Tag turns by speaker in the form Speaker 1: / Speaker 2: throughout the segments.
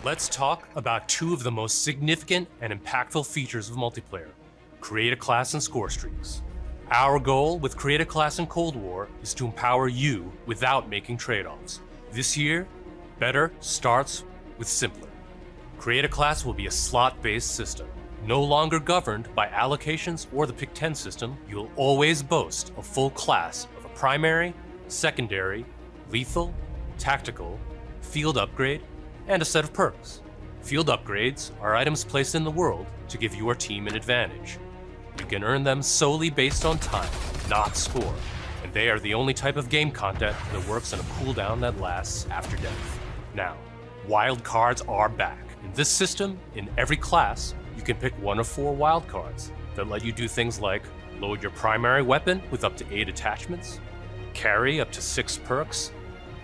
Speaker 1: Let's talk about two of the most significant and impactful features of multiplayer: create a class and score streaks. Our goal with Create a Class in Cold War is to empower you without making trade-offs. This year, better starts with simpler. Create a Class will be a slot-based system. No longer governed by allocations or the Pick 10 system, you'll always boast a full class of a primary, secondary, lethal, tactical, field upgrade, and a set of perks. Field upgrades are items placed in the world to give your team an advantage. You can earn them solely based on time, not score, and they are the only type of game content that works on a cooldown that lasts after death. Now, wild cards are back. In this system, in every class, you can pick one of 4 wild cards that let you do things like load your primary weapon with up to 8 attachments, carry up to 6 perks,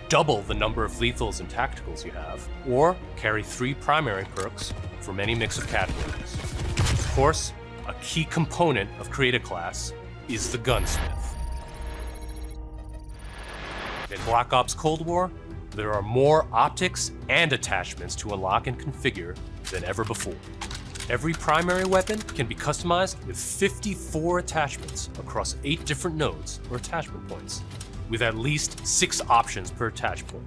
Speaker 1: double the number of lethals and tacticals you have, or carry 3 primary perks from any mix of categories. Of course, a key component of Create a Class is the Gunsmith. In Black Ops Cold War, there are more optics and attachments to unlock and configure than ever before. Every primary weapon can be customized with 54 attachments across 8 different nodes or attachment points, with at least 6 options per attach point.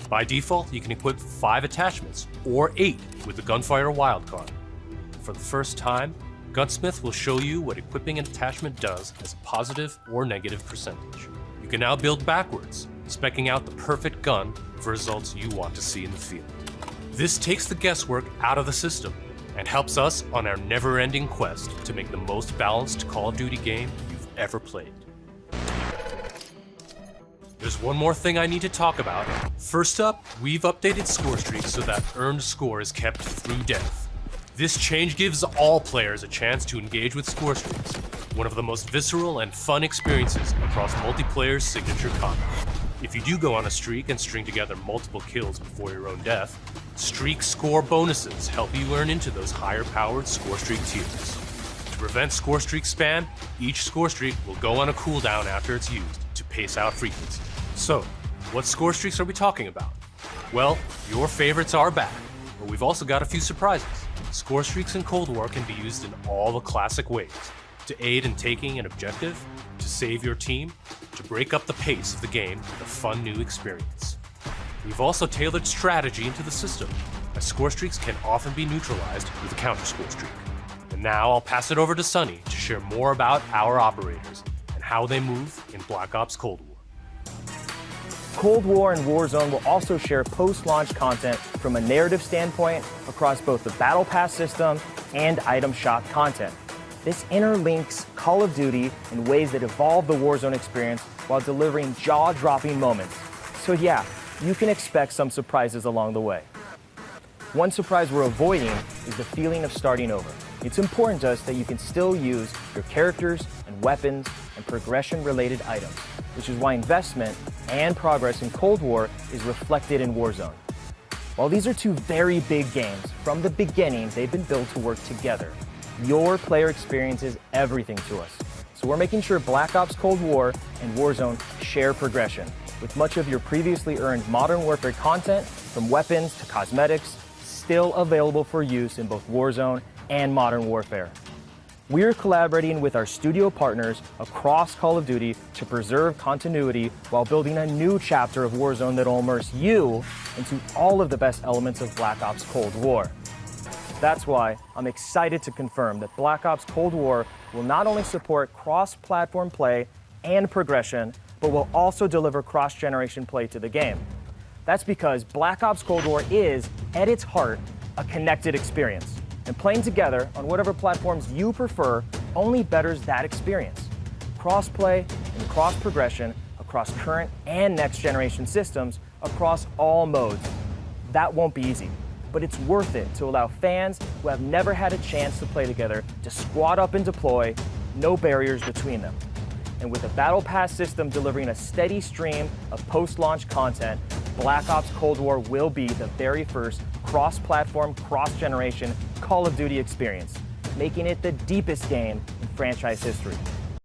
Speaker 1: By default, you can equip 5 attachments, or 8 with the Gunfighter wildcard. For the first time, Gunsmith will show you what equipping an attachment does as a positive or negative percentage. You can now build backwards, speccing out the perfect gun for results you want to see in the field. This takes the guesswork out of the system and helps us on our never-ending quest to make the most balanced Call of Duty game you've ever played. There's one more thing I need to talk about. First up, we've updated score streaks so that earned score is kept through death. This change gives all players a chance to engage with score streaks, one of the most visceral and fun experiences across multiplayer's signature combat. If you do go on a streak and string together multiple kills before your own death, streak score bonuses help you earn into those higher-powered score streak tiers. To prevent score streak spam, each score streak will go on a cooldown after it's used to pace out frequency. So, what score streaks are we talking about? Well, your favorites are back, but we've also got a few surprises. Score streaks in Cold War can be used in all the classic ways: to aid in taking an objective, to save your team, to break up the pace of the game with a fun new experience. We've also tailored strategy into the system, as score streaks can often be neutralized with a counter score streak. And now I'll pass it over to Sunny to share more about our operators and how they move in Black Ops Cold War.
Speaker 2: Cold War and Warzone will also share post-launch content from a narrative standpoint across both the Battle Pass system and item shop content. This interlinks Call of Duty in ways that evolve the Warzone experience while delivering jaw-dropping moments. So yeah, you can expect some surprises along the way. One surprise we're avoiding is the feeling of starting over. It's important to us that you can still use your characters and weapons and progression-related items, which is why investment and progress in Cold War is reflected in Warzone. While these are two very big games, from the beginning they've been built to work together. Your player experience is everything to us. So we're making sure Black Ops Cold War and Warzone share progression, with much of your previously earned Modern Warfare content, from weapons to cosmetics, still available for use in both Warzone and Modern Warfare. We're collaborating with our studio partners across Call of Duty to preserve continuity while building a new chapter of Warzone that'll immerse you into all of the best elements of Black Ops Cold War. That's why I'm excited to confirm that Black Ops Cold War will not only support cross-platform play and progression, but will also deliver cross-generation play to the game. That's because Black Ops Cold War is, at its heart, a connected experience. And playing together on whatever platforms you prefer only betters that experience. Cross-play and cross-progression across current and next-generation systems across all modes. That won't be easy, but it's worth it to allow fans who have never had a chance to play together to squad up and deploy, no barriers between them. And with the Battle Pass system delivering a steady stream of post-launch content, Black Ops Cold War will be the very first cross-platform, cross-generation Call of Duty experience, making it the deepest game in franchise history.